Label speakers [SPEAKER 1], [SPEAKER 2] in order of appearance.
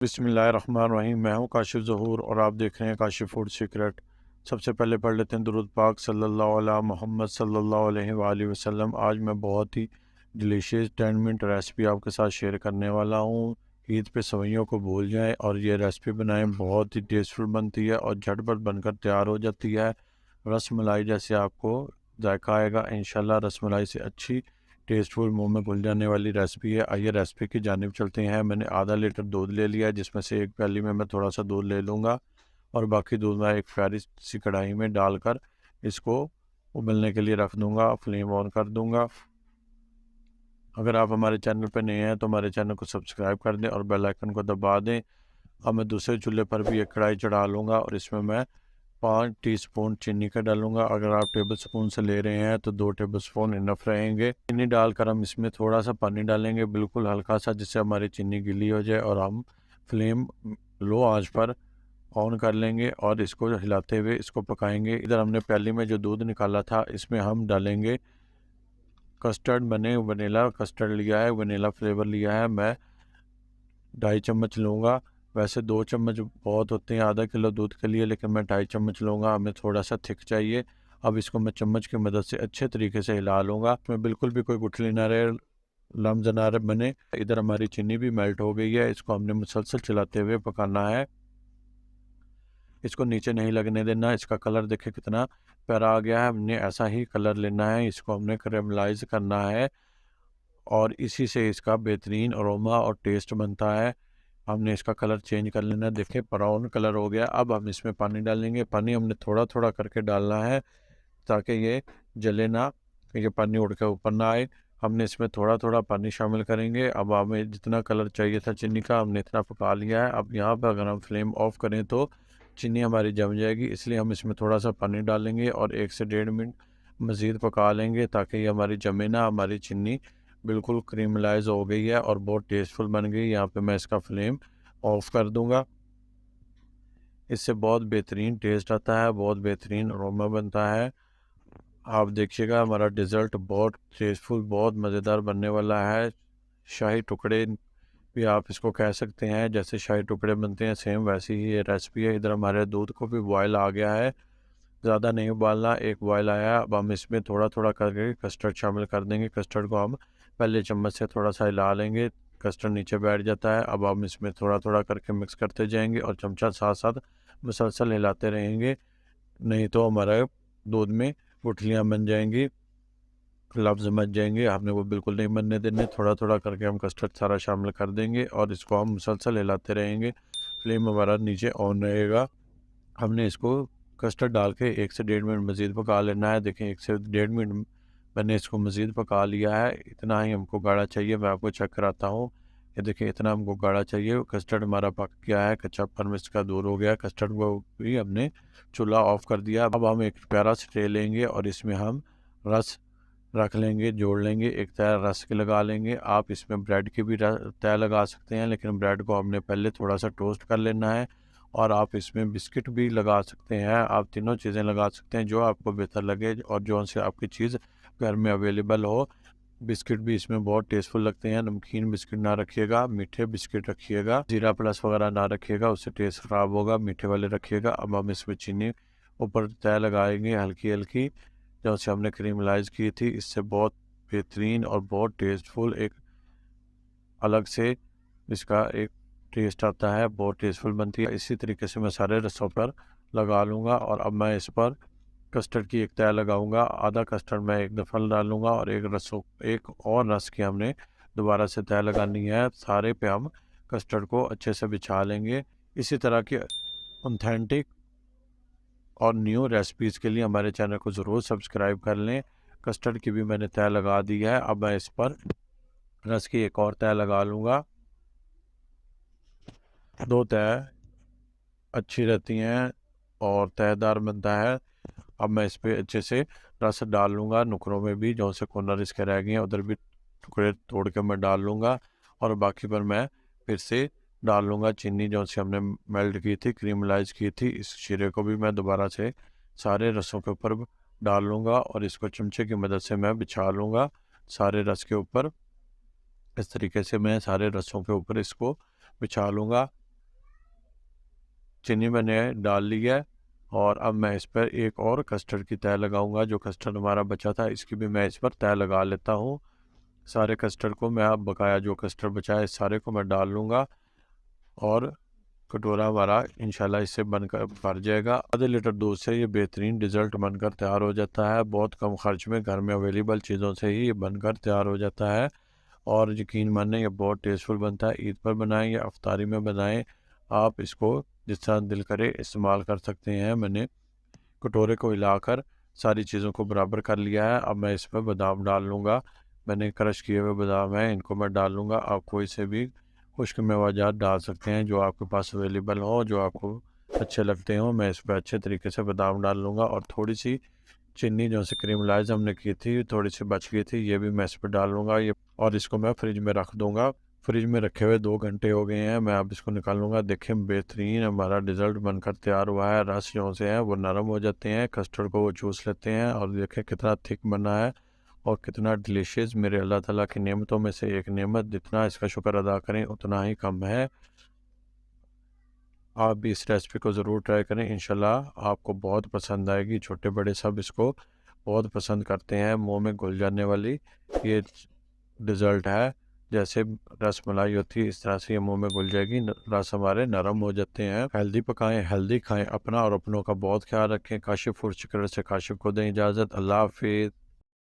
[SPEAKER 1] बिस्मिल्लाहिर्रहमानिर्रहीम। मैं हूँ काशिफ़ ज़हूर और आप देख रहे हैं काशिफ़ फूड सीक्रेट। सबसे पहले पढ़ लेते हैं दुरूद पाक सल्लल्लाहु अला मोहम्मद सल्लल्लाहु अलैहि वालैहि वसल्लम। आज मैं बहुत ही डिलीशियस 10 मिनट रेसिपी आपके साथ शेयर करने वाला हूँ। ईद पे सेवइयों को भूल जाएं और ये रेसिपी बनाएं, बहुत ही टेस्टफुल बनती है और झटपट बनकर तैयार हो जाती है। रस मलाई जैसे आपको जायका आएगा इंशाल्लाह। रस मलाई से अच्छी टेस्टफुल मुंह में घुल जाने वाली रेसिपी है। आइए रेसिपी की जानिब चलते हैं। मैंने आधा लीटर दूध ले लिया है, जिसमें से एक प्याली में मैं थोड़ा सा दूध ले लूँगा और बाकी दूध मैं एक प्यारी सी कढ़ाई में डालकर इसको उबलने के लिए रख दूँगा। फ्लेम ऑन कर दूँगा। अगर आप हमारे चैनल पर नए हैं तो हमारे चैनल को सब्सक्राइब कर दें और बेल आइकन को दबा दें। अब मैं दूसरे चूल्हे पर भी एक कढ़ाई चढ़ा लूँगा और इसमें मैं 5 टीस्पून चीनी का डालूंगा। अगर आप टेबल स्पून से ले रहे हैं तो 2 टेबल स्पून इनफ रहेंगे। चीनी डालकर हम इसमें थोड़ा सा पानी डालेंगे, बिल्कुल हल्का सा, जिससे हमारी चीनी गीली हो जाए और हम फ्लेम लो आंच पर ऑन कर लेंगे और इसको हिलाते हुए इसको पकाएंगे। इधर हमने प्याली में जो दूध निकाला था इसमें हम डालेंगे कस्टर्ड। मैंने वनीला कस्टर्ड लिया है, वनीला फ्लेवर लिया है। मैं 2.5 चम्मच लूँगा। वैसे 2 चम्मच बहुत होते हैं आधा किलो दूध के लिए, लेकिन मैं 2.5 चम्मच लूँगा, हमें थोड़ा सा थिक चाहिए। अब इसको मैं चम्मच की मदद से अच्छे तरीके से हिला लूँगा, इसमें बिल्कुल भी कोई गुठली ना रहे, लम्स ना रहे बने। इधर हमारी चीनी भी मेल्ट हो गई है। इसको हमने मुसलसल चलाते हुए पकाना है, इसको नीचे नहीं लगने देना। इसका कलर देखे कितना प्यारा आ गया है, हमने ऐसा ही कलर लेना है। इसको हमने कैरेमलाइज करना है और इसी से इसका बेहतरीन अरोमा और टेस्ट बनता है। हमने इसका कलर चेंज कर लेना है, देखिए ब्राउन कलर हो गया। अब हम इसमें पानी डालेंगे। पानी हमने थोड़ा थोड़ा करके डालना है ताकि ये जले ना, ये पानी उड़ के ऊपर ना आए। हमने इसमें थोड़ा थोड़ा पानी शामिल करेंगे। अब हमें जितना कलर चाहिए था चीनी का, हमने इतना पका लिया है। अब यहाँ पर अगर हम फ्लेम ऑफ करें तो चीनी हमारी जम जाएगी, इसलिए हम इसमें थोड़ा सा पानी डालेंगे और 1 से 1.5 मिनट मज़ीद पका लेंगे ताकि ये हमारी जमे ना। हमारी चीनी बिल्कुल क्रीमलाइज हो गई है और बहुत टेस्टफुल बन गई। यहाँ पे मैं इसका फ्लेम ऑफ कर दूंगा। इससे बहुत बेहतरीन टेस्ट आता है, बहुत बेहतरीन अरोमा बनता है। आप देखिएगा हमारा डिज़र्ट बहुत टेस्टफुल, बहुत मज़ेदार बनने वाला है। शाही टुकड़े भी आप इसको कह सकते हैं, जैसे शाही टुकड़े बनते हैं सेम वैसी ही ये रेसिपी है। इधर हमारे दूध को भी बॉयल आ गया है, ज़्यादा नहीं उबालना, एक बॉयल आया। अब हम इसमें थोड़ा थोड़ा करके कस्टर्ड शामिल कर देंगे। कस्टर्ड को हम पहले चम्मच से थोड़ा सा हिला लेंगे, कस्टर्ड नीचे बैठ जाता है। अब हम इसमें थोड़ा थोड़ा करके मिक्स करते जाएंगे और चमचा साथ साथ मुसलसल हिलाते रहेंगे, नहीं तो हमारा दूध में गुठलियाँ बन जाएंगी, लफ्ज़ मच जाएंगे। हमने वो बिल्कुल नहीं बनने देने। थोड़ा थोड़ा करके हम कस्टर्ड सारा शामिल कर देंगे और इसको हम मुसलसल हिलाते रहेंगे। फ्लेम हमारा नीचे ऑन रहेगा। हमने इसको कस्टर्ड डाल के 1 से 1.5 मिनट मज़ीद पका लेना है। देखें 1 से 1.5 मिनट मैंने इसको मज़ीद पका लिया है। इतना ही हमको गाढ़ा चाहिए, मैं आपको चेक कराता हूँ। ये देखिए इतना हमको गाढ़ा चाहिए। कस्टर्ड हमारा पक गया है, कच्चापन इसका दूर हो गया। कस्टर्ड को भी हमने चूल्हा ऑफ कर दिया। अब हम एक प्यारा सा ट्रे लेंगे और इसमें हम रस रख लेंगे, जोड़ लेंगे, एक तय रस के लगा लेंगे। आप इसमें ब्रेड की भी तय लगा सकते हैं, लेकिन ब्रेड को हमने पहले थोड़ा सा टोस्ट कर लेना है। और आप इसमें बिस्किट भी लगा सकते हैं। आप तीनों चीज़ें लगा सकते हैं जो आपको बेहतर लगे और जो से आपकी चीज़ घर में अवेलेबल हो। बिस्किट भी इसमें बहुत टेस्टफुल लगते हैं। नमकीन बिस्किट ना रखिएगा, मीठे बिस्किट रखिएगा। जीरा प्लस वगैरह ना रखिएगा, उससे टेस्ट ख़राब होगा। मीठे वाले रखिएगा। अब हम इसमें चीनी ऊपर तय लगाएंगे हल्की हल्की, जैसे हमने क्रीमलाइज की थी। इससे बहुत बेहतरीन और बहुत टेस्टफुल एक अलग से इसका एक टेस्ट आता है, बहुत टेस्टफुल बनती है। इसी तरीके से मैं सारे रसों पर लगा लूँगा और अब मैं इस पर कस्टर्ड की एक तय लगाऊंगा। आधा कस्टर्ड मैं एक दफ़ा डालूंगा और एक और रस की हमने दोबारा से तय लगानी है। सारे पे हम कस्टर्ड को अच्छे से बिछा लेंगे। इसी तरह की ऑथेंटिक और न्यू रेसिपीज़ के लिए हमारे चैनल को ज़रूर सब्सक्राइब कर लें। कस्टर्ड की भी मैंने तय लगा दी है। अब मैं इस पर रस की एक और तय लगा लूँगा। 2 तय अच्छी रहती हैं और तयदार बनता है। अब मैं इस पर अच्छे से रस डाल लूँगा, नुकरों में भी जो से कॉर्नर इसके रह गए हैं उधर भी टुकड़े तोड़ के मैं डाल लूँगा और बाकी पर मैं फिर से डाल लूँगा चीनी जो से हमने मेल्ट की थी, क्रीमलाइज की थी। इस शीरे को भी मैं दोबारा से सारे रसों के ऊपर डाल लूँगा और इसको चमचे की मदद से मैं बिछा लूँगा सारे रस के ऊपर। इस तरीके से मैं सारे रसों के ऊपर इसको बिछा लूँगा। चीनी मैंने डाल ली है और अब मैं इस पर एक और कस्टर्ड की तह लगाऊंगा। जो कस्टर्ड हमारा बचा था इसकी भी मैं इस पर तह लगा लेता हूँ। सारे कस्टर्ड को मैं अब बकाया जो कस्टर्ड बचा है इस सारे को मैं डाल लूँगा और कटोरा हमारा इंशाल्लाह इससे बनकर भर जाएगा। आधे लीटर दूध से ये बेहतरीन डिज़र्ट बनकर तैयार हो जाता है। बहुत कम खर्च में घर में अवेलेबल चीज़ों से ही ये बनकर तैयार हो जाता है और यकीन माने ये बहुत टेस्टफुल बनता है। ईद पर बनाएं या अफ्तारी में बनाएं, आप इसको जिस तरह दिल करे इस्तेमाल कर सकते हैं। मैंने कटोरे को हिलाकर सारी चीज़ों को बराबर कर लिया है। अब मैं इसमें बादाम डाल लूँगा। मैंने क्रश किए हुए बादाम हैं, इनको मैं डाल लूँगा। आप कोई से भी खुश्क मेवाजात डाल सकते हैं जो आपके पास अवेलेबल हो, जो आपको अच्छे लगते हों। मैं इस पर अच्छे तरीके से बादाम डाल लूँगा और थोड़ी सी चीनी जो से क्रीमलाइज हमने की थी थोड़ी सी बच गई थी, ये भी मैं इस पर डाल लूँगा ये और इसको मैं फ्रिज में रख दूँगा। फ्रिज में रखे हुए 2 घंटे हो गए हैं, मैं अब इसको निकाल लूँगा। देखें बेहतरीन हमारा डिज़र्ट बनकर तैयार हुआ है। रस जो से हैं वो नरम हो जाते हैं, कस्टर्ड को वो चूस लेते हैं और देखें कितना थिक बना है और कितना डिलीशियस। मेरे अल्लाह ताला की नेमतों में से एक नेमत, जितना इसका शुक्र अदा करें उतना ही कम है। आप भी इस रेसिपी को ज़रूर ट्राई करें, इंशाल्लाह आपको बहुत पसंद आएगी। छोटे बड़े सब इसको बहुत पसंद करते हैं। मुंह में घुल जाने वाली ये डिज़र्ट है। जैसे रस मलाई होती है इस तरह से ये मुंह में घुल जाएगी। रस हमारे नरम हो जाते हैं। हेल्दी पकाएं, हेल्दी खाएं। अपना और अपनों का बहुत ख्याल रखें। काशिफ फूड सीक्रेट से काशिफ को दें इजाज़त। अल्लाह हाफिज़।